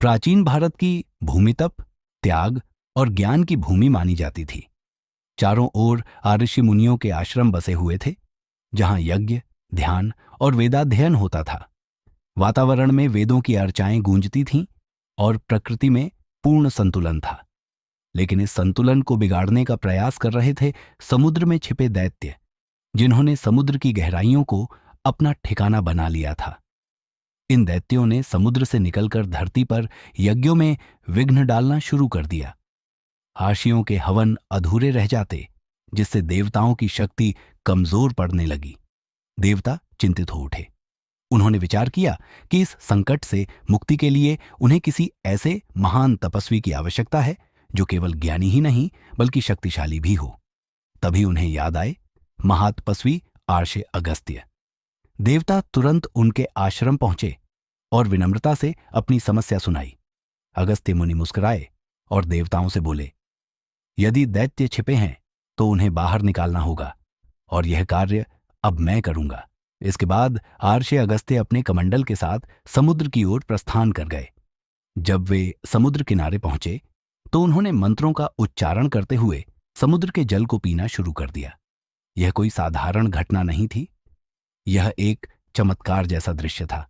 प्राचीन भारत की भूमि तप, त्याग और ज्ञान की भूमि मानी जाती थी। चारों ओर ऋषि मुनियों के आश्रम बसे हुए थे, जहां यज्ञ, ध्यान और वेदाध्ययन होता था। वातावरण में वेदों की अर्चाएं गूंजती थीं और प्रकृति में पूर्ण संतुलन था। लेकिन इस संतुलन को बिगाड़ने का प्रयास कर रहे थे समुद्र में छिपे दैत्य, जिन्होंने समुद्र की गहराइयों को अपना ठिकाना बना लिया था। इन दैत्यों ने समुद्र से निकलकर धरती पर यज्ञों में विघ्न डालना शुरू कर दिया। हाशियों के हवन अधूरे रह जाते, जिससे देवताओं की शक्ति कमजोर पड़ने लगी। देवता चिंतित हो उठे। उन्होंने विचार किया कि इस संकट से मुक्ति के लिए उन्हें किसी ऐसे महान तपस्वी की आवश्यकता है जो केवल ज्ञानी ही नहीं बल्कि शक्तिशाली भी हो। तभी उन्हें याद आए महातपस्वी आर्षे अगस्त्य। देवता तुरंत उनके आश्रम पहुंचे और विनम्रता से अपनी समस्या सुनाई। अगस्त्य मुनि मुस्कुराए और देवताओं से बोले, यदि दैत्य छिपे हैं तो उन्हें बाहर निकालना होगा, और यह कार्य अब मैं करूंगा। इसके बाद आर्षे अगस्त्य अपने कमंडल के साथ समुद्र की ओर प्रस्थान कर गए। जब वे समुद्र किनारे पहुंचे तो उन्होंने मंत्रों का उच्चारण करते हुए समुद्र के जल को पीना शुरू कर दिया। यह कोई साधारण घटना नहीं थी, यह एक चमत्कार जैसा दृश्य था।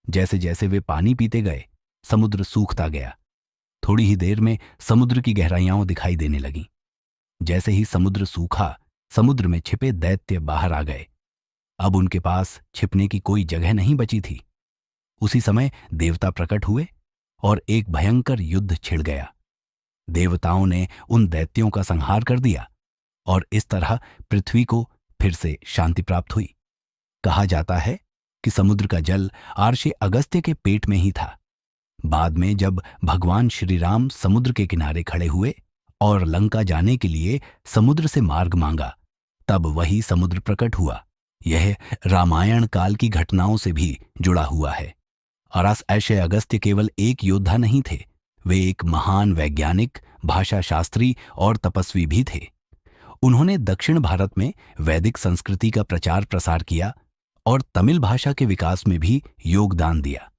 जैसे जैसे वे पानी पीते गए, समुद्र सूखता गया। थोड़ी ही देर में समुद्र की गहराइयां दिखाई देने लगीं। जैसे ही समुद्र सूखा, समुद्र में छिपे दैत्य बाहर आ गए। अब उनके पास छिपने की कोई जगह नहीं बची थी। उसी समय देवता प्रकट हुए और एक भयंकर युद्ध छिड़ गया। देवताओं ने उन दैत्यों का संहार कर दिया और इस तरह पृथ्वी को फिर से शांति प्राप्त हुई। कहा जाता है कि समुद्र का जल आर्षे अगस्त्य के पेट में ही था। बाद में जब भगवान श्री राम समुद्र के किनारे खड़े हुए और लंका जाने के लिए समुद्र से मार्ग मांगा, तब वही समुद्र प्रकट हुआ। यह रामायण काल की घटनाओं से भी जुड़ा हुआ है। आर्षे अगस्त्य केवल एक योद्धा नहीं थे, वे एक महान वैज्ञानिक, भाषा शास्त्री और तपस्वी भी थे। उन्होंने दक्षिण भारत में वैदिक संस्कृति का प्रचार प्रसार किया और तमिल भाषा के विकास में भी योगदान दिया।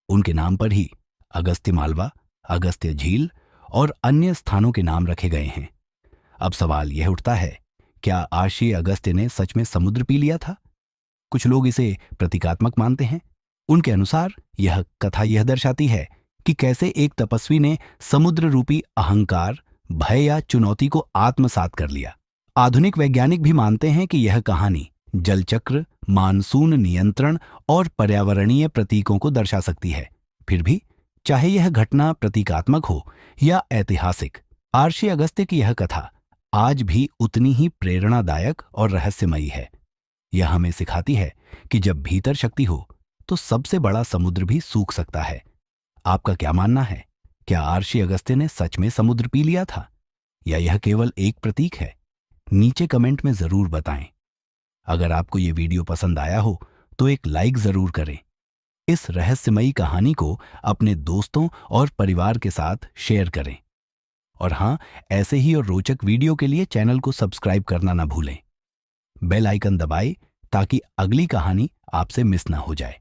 उनके नाम पर ही अगस्त्य मालवा, अगस्त्य झील और अन्य स्थानों के नाम रखे गए हैं। अब सवाल यह उठता है, क्या आर्षे अगस्त्य ने सच में समुद्र पी लिया था? कुछ लोग इसे प्रतीकात्मक मानते हैं। उनके अनुसार यह कथा यह दर्शाती है कि कैसे एक तपस्वी ने समुद्र रूपी अहंकार, भय या चुनौती को आत्मसात कर लिया। आधुनिक वैज्ञानिक भी मानते हैं कि यह कहानी जलचक्र, मानसून नियंत्रण और पर्यावरणीय प्रतीकों को दर्शा सकती है। फिर भी चाहे यह घटना प्रतीकात्मक हो या ऐतिहासिक, आर्षे अगस्त्य की यह कथा आज भी उतनी ही प्रेरणादायक और रहस्यमयी है। यह हमें सिखाती है कि जब भीतर शक्ति हो तो सबसे बड़ा समुद्र भी सूख सकता है। आपका क्या मानना है? क्या आर्षे अगस्त्य ने सच में समुद्र पी लिया था या यह केवल एक प्रतीक है? नीचे कमेंट में जरूर बताएं। अगर आपको ये वीडियो पसंद आया हो तो एक लाइक जरूर करें। इस रहस्यमयी कहानी को अपने दोस्तों और परिवार के साथ शेयर करें। और हां, ऐसे ही और रोचक वीडियो के लिए चैनल को सब्सक्राइब करना ना भूलें। बेल आइकन दबाएं ताकि अगली कहानी आपसे मिस ना हो जाए।